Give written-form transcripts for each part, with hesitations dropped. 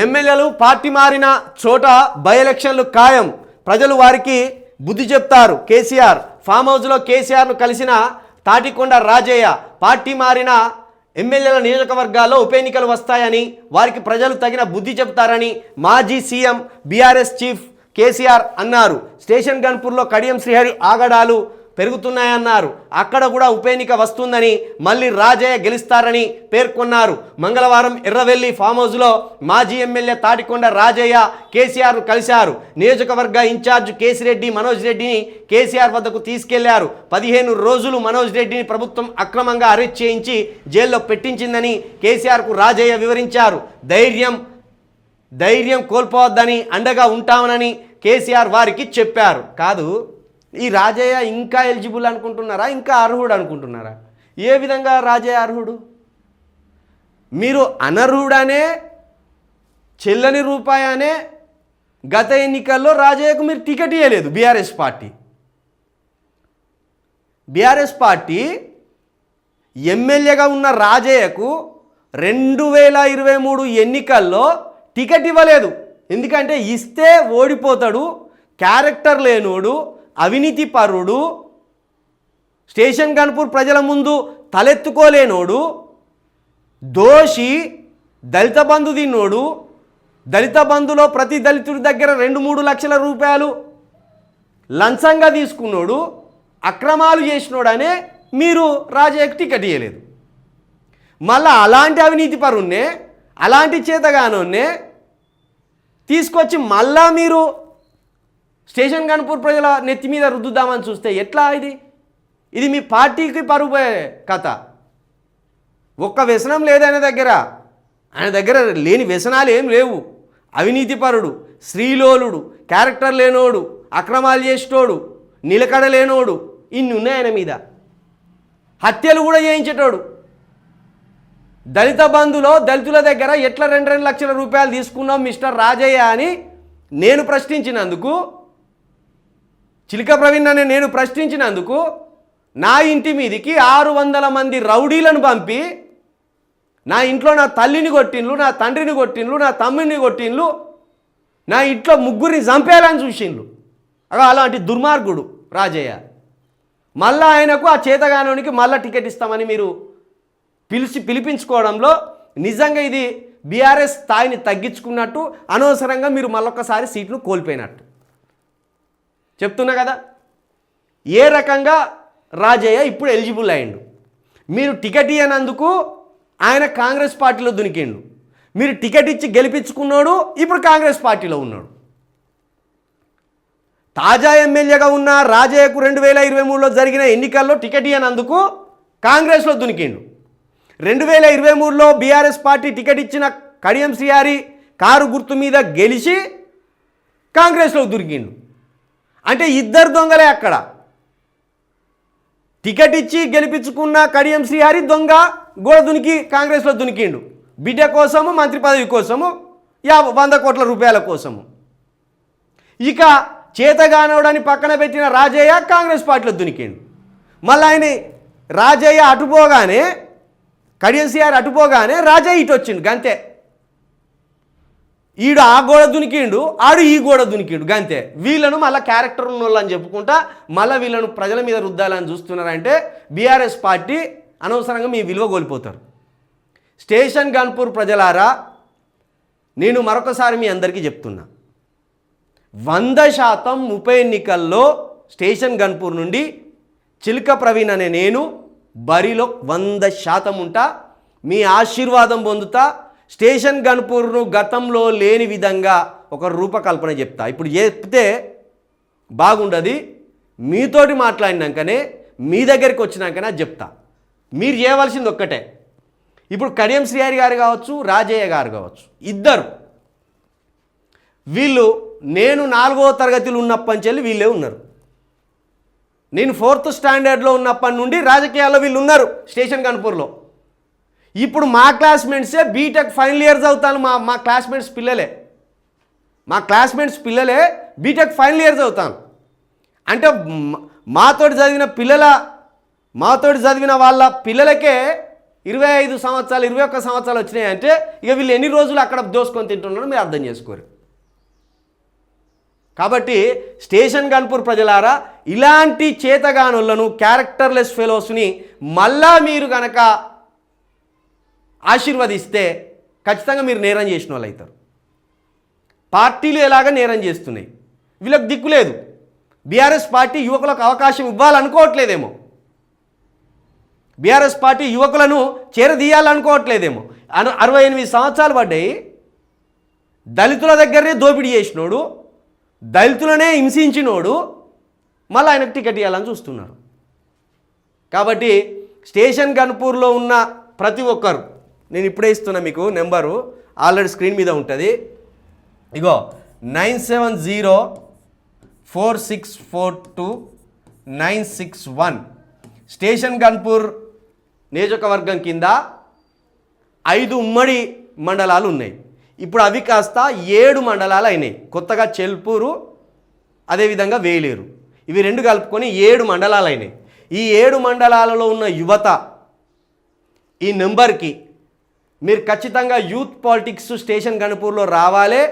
ఎమ్మెల్యేలు పార్టీ మారిన చోట బై ఎలక్షన్లు ఖాయం. ప్రజలు వారికి బుద్ధి చెప్తారు. కేసీఆర్ ఫామ్ హౌస్లో కేసీఆర్ను కలిసిన తాటికొండ రాజయ్య. పార్టీ మారిన ఎమ్మెల్యేల నియోజకవర్గాల్లో ఉప ఎన్నికలు వస్తాయని, వారికి ప్రజలు తగిన బుద్ధి చెప్తారని మాజీ సీఎం బీఆర్ఎస్ చీఫ్ కేసీఆర్ అన్నారు. స్టేషన్ గన్పూర్లో కడియం శ్రీహరి ఆగడాలు పెరుగుతున్నాయన్నారు. అక్కడ కూడా ఉప ఎన్నిక వస్తుందని, మళ్ళీ రాజయ్య గెలుస్తారని పేర్కొన్నారు. మంగళవారం ఎర్రవెల్లి ఫామ్ హౌస్లో మాజీ ఎమ్మెల్యే తాటికొండ రాజయ్య కేసీఆర్ను కలిశారు. నియోజకవర్గ ఇన్ఛార్జ్ కేసిరెడ్డి మనోజ్ రెడ్డిని కేసీఆర్ వద్దకు తీసుకెళ్లారు. 15 రోజులు మనోజ్ రెడ్డిని ప్రభుత్వం అక్రమంగా అరెస్ట్ చేయించి జైల్లో పెట్టించిందని కేసీఆర్కు రాజయ్య వివరించారు. ధైర్యం కోల్పోవద్దని, అండగా ఉంటామని కేసీఆర్ వారికి చెప్పారు. కాదు, ఈ రాజయ్య ఇంకా ఎలిజిబుల్ అనుకుంటున్నారా, ఇంకా అర్హుడు అనుకుంటున్నారా? ఏ విధంగా రాజయ్య అర్హుడు? మీరు అనర్హుడనే, చెల్లని రూపాయనే గత ఎన్నికల్లో రాజయ్యకు మీరు టికెట్ ఇవ్వలేదు. బీఆర్ఎస్ పార్టీ ఎమ్మెల్యేగా ఉన్న రాజయ్యకు 2023 ఎన్నికల్లో టికెట్ ఇవ్వలేదు. ఎందుకంటే ఇస్తే ఓడిపోతాడు, క్యారెక్టర్ లేనోడు, అవినీతి పరుడు, స్టేషన్ గన్పూర్ ప్రజల ముందు తలెత్తుకోలేనోడు, దోషి, దళిత బంధు తిన్నోడు, దళిత బంధులో ప్రతి దళితుడి దగ్గర 2-3 లక్షల రూపాయలు లంచంగా తీసుకున్నాడు, అక్రమాలు చేసినోడనే మీరు రాజయ్యకు టికెట్ ఇవ్వలేదు. మళ్ళీ అలాంటి అవినీతి పరుణ్ణే, అలాంటి చేతగానోన్నే తీసుకొచ్చి మళ్ళా మీరు స్టేషన్ గన్పూర్ ప్రజల నెత్తి మీద రుద్దుదామని చూస్తే ఎట్లా? ఇది మీ పార్టీకి పరుగు కథ. ఒక్క వ్యసనం లేదు ఆయన దగ్గర లేని వ్యసనాలు ఏం లేవు. అవినీతిపరుడు, శ్రీలోలుడు, క్యారెక్టర్ లేనోడు, అక్రమాలు చేసేటోడు, నిలకడ లేనోడు, ఇన్ని ఉన్నాయి ఆయన మీద. హత్యలు కూడా చేయించేటోడు. దళిత బంధులో దళితుల దగ్గర ఎట్లా 2 లక్షల రూపాయలు తీసుకున్నావు మిస్టర్ రాజయ్య అని నేను ప్రశ్నించినందుకు, చిలక ప్రవీణ్ అనే నేను ప్రశ్నించినందుకు నా ఇంటి మీదికి 600 మంది రౌడీలను పంపి నా ఇంట్లో నా తల్లిని కొట్టిండ్లు, నా తండ్రిని కొట్టిండ్లు, నా తమ్ముడిని కొట్టిండ్లు, నా ఇంట్లో 3 చంపేయాలని చూసిండ్లు. అలాంటి దుర్మార్గుడు రాజయ్య. మళ్ళా ఆయనకు ఆ చేతగానోనికి మళ్ళా టికెట్ ఇస్తామని మీరు పిలిపించుకోవడంలో నిజంగా ఇది బీఆర్ఎస్ స్థాయిని తగ్గించుకున్నట్టు, అనవసరంగా మీరు మళ్ళొక్కసారి సీట్ను కోల్పోయినట్టు చెప్తున్నా కదా. ఏ రకంగా రాజయ్య ఇప్పుడు ఎలిజిబుల్ అయ్యిండు? మీరు టికెట్ ఇవ్వనందుకు ఆయన కాంగ్రెస్ పార్టీలో దునికిండు. మీరు టికెట్ ఇచ్చి గెలిపించుకున్నాడు, ఇప్పుడు కాంగ్రెస్ పార్టీలో ఉన్నాడు. తాజా ఎమ్మెల్యేగా ఉన్న రాజయ్యకు 2023లో జరిగిన ఎన్నికల్లో టికెట్ ఇవ్వనందుకు కాంగ్రెస్లో దునికిండు. 2023లో బీఆర్ఎస్ పార్టీ టికెట్ ఇచ్చిన కడియం శ్రీహరి కారు గుర్తు మీద గెలిచి కాంగ్రెస్లో దునికిండు. అంటే ఇద్దరు దొంగలే అక్కడ. టికెట్ ఇచ్చి గెలిపించుకున్న కడియం శ్రీహరి దొంగ, గోడ దునికి కాంగ్రెస్లో దునికిండు. బిడ్డ కోసము, మంత్రి పదవి కోసము, 100 కోట్ల రూపాయల కోసము. ఇక చేతగానోడని పక్కన పెట్టిన రాజయ్య కాంగ్రెస్ పార్టీలో దునికిండు. మళ్ళీ ఆయన రాజయ్య అటుపోగానే, కడియం శ్రీహరి అటుపోగానే రాజయ్య ఇటు వచ్చిండు గంతే. ఈడు ఆ గోడ దునికిండు, ఆడు ఈ గోడ దునికిండు గంతే. వీళ్ళను మళ్ళీ క్యారెక్టర్ ఉన్నోళ్ళని చెప్పుకుంటా మళ్ళీ వీళ్ళను ప్రజల మీద రుద్దాలని చూస్తున్నారంటే బీఆర్ఎస్ పార్టీ అనవసరంగా మీ విలువ కోల్పోతారు. స్టేషన్ గన్పూర్ ప్రజలారా, నేను మరొకసారి మీ అందరికీ చెప్తున్నా, 100% ఉప ఎన్నికల్లో స్టేషన్ గన్పూర్ నుండి చిలక ప్రవీణ్ అనే నేను బరిలో 100% ఉంటా. మీ ఆశీర్వాదం పొందుతా. స్టేషన్ గన్పూర్ను గతంలో లేని విధంగా ఒక రూపకల్పన చెప్తా. ఇప్పుడు చెప్తే బాగుండదు. మీతోటి మాట్లాడినాకనే, మీ దగ్గరికి వచ్చినాకనే చెప్తా. మీరు చేయవలసింది ఒక్కటే. ఇప్పుడు కడియం శ్రీహరి గారు కావచ్చు, రాజయ్య గారు కావచ్చు, ఇద్దరు వీళ్ళు నేను 4వ తరగతిలో ఉన్నప్పటి నుంచి వీళ్ళే ఉన్నారు. నేను 4th స్టాండర్డ్లో ఉన్నప్పటి నుండి రాజకీయాల్లో వీళ్ళు ఉన్నారు స్టేషన్ గన్పూర్లో. ఇప్పుడు మా క్లాస్మేట్సే బీటెక్ ఫైనల్ ఇయర్స్ అవుతాను. మా క్లాస్మేట్స్ పిల్లలే బీటెక్ ఫైనల్ ఇయర్స్ అవుతాను. అంటే మాతోటి చదివిన వాళ్ళ పిల్లలకే 25 సంవత్సరాలు 21 సంవత్సరాలు వచ్చినాయంటే ఇక వీళ్ళు ఎన్ని రోజులు అక్కడ దోసుకొని తింటున్నారో మీరు అర్థం చేసుకోరు. కాబట్టి స్టేషన్ గన్పూర్ ప్రజలారా, ఇలాంటి చేతగానులను క్యారెక్టర్లెస్ ఫెలోస్ని మళ్ళా మీరు కనుక ఆశీర్వదిస్తే ఖచ్చితంగా మీరు నేరం చేసిన వాళ్ళు అవుతారు. పార్టీలు ఎలాగ నేరం చేస్తున్నాయి, వీళ్ళకి దిక్కు లేదు. బీఆర్ఎస్ పార్టీ యువకులకు అవకాశం ఇవ్వాలనుకోవట్లేదేమో, బీఆర్ఎస్ పార్టీ యువకులను చేరదీయాలనుకోవట్లేదేమో. 68 సంవత్సరాలు పడ్డాయి, దళితుల దగ్గరనే దోపిడీ చేసినోడు, దళితులనే హింసించినోడు మళ్ళీ ఆయనకు టికెట్ ఇవ్వాలని చూస్తున్నారు. కాబట్టి స్టేషన్ గన్పూర్లో ఉన్న ప్రతి ఒక్కరు, నేను ఇప్పుడే ఇస్తున్నా మీకు నెంబరు, ఆల్రెడీ స్క్రీన్ మీద ఉంటుంది. ఇగో 9704642961. స్టేషన్ గన్పూర్ నియోజకవర్గం కింద 5 ఉమ్మడి మండలాలు ఉన్నాయి. ఇప్పుడు అవి కాస్త 7 మండలాలు అయినాయి. కొత్తగా చెల్పూరు, అదేవిధంగా వేలేరు, ఇవి 2 కలుపుకొని 7 మండలాలు అయినాయి. ఈ 7 మండలాలలో ఉన్న యువత ఈ నెంబర్కి మీరు ఖచ్చితంగా యూత్ పాలిటిక్స్ స్టేషన్ గన్పూర్లో రావాలి.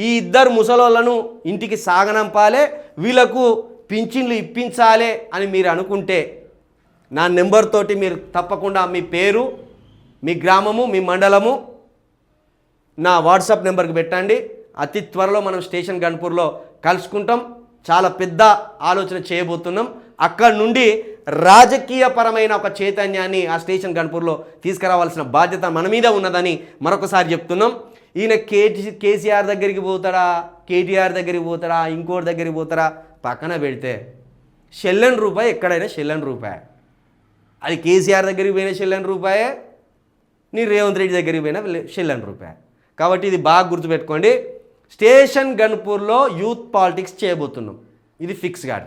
ఈ 2 ముసలోళ్ళను ఇంటికి సాగనంపాలి, వీళ్ళకు పింఛన్లు ఇప్పించాలి అని మీరు అనుకుంటే నా నెంబర్ తోటి మీరు తప్పకుండా మీ పేరు, మీ గ్రామము, మీ మండలము నా వాట్సాప్ నెంబర్కి పెట్టండి. అతి త్వరలో మనం స్టేషన్ గన్పూర్లో కలుసుకుంటాం. చాలా పెద్ద ఆలోచన చేయబోతున్నాం. అక్కడి నుండి రాజకీయపరమైన ఒక చైతన్యాన్ని ఆ స్టేషన్ గన్పూర్లో తీసుకురావాల్సిన బాధ్యత మన మీద ఉన్నదని మరొకసారి చెప్తున్నాం. ఈయన కేసీఆర్ దగ్గరికి పోతాడా, కేటీఆర్ దగ్గరికి పోతాడా, ఇంకోటి దగ్గరికి పోతాడా పక్కన పెడితే చెల్లెని రూపాయి ఎక్కడైనా చెల్లెని రూపాయి. అది కేసీఆర్ దగ్గరికి పోయిన చెల్లెని రూపాయే, నీ రేవంత్ రెడ్డి దగ్గరికి పోయిన చెల్లెని రూపాయి. కాబట్టి ఇది బాగా గుర్తుపెట్టుకోండి. స్టేషన్ గన్పూర్లో యూత్ పాలిటిక్స్ చేయబోతున్నాం, ఇది ఫిక్స్ కాదు.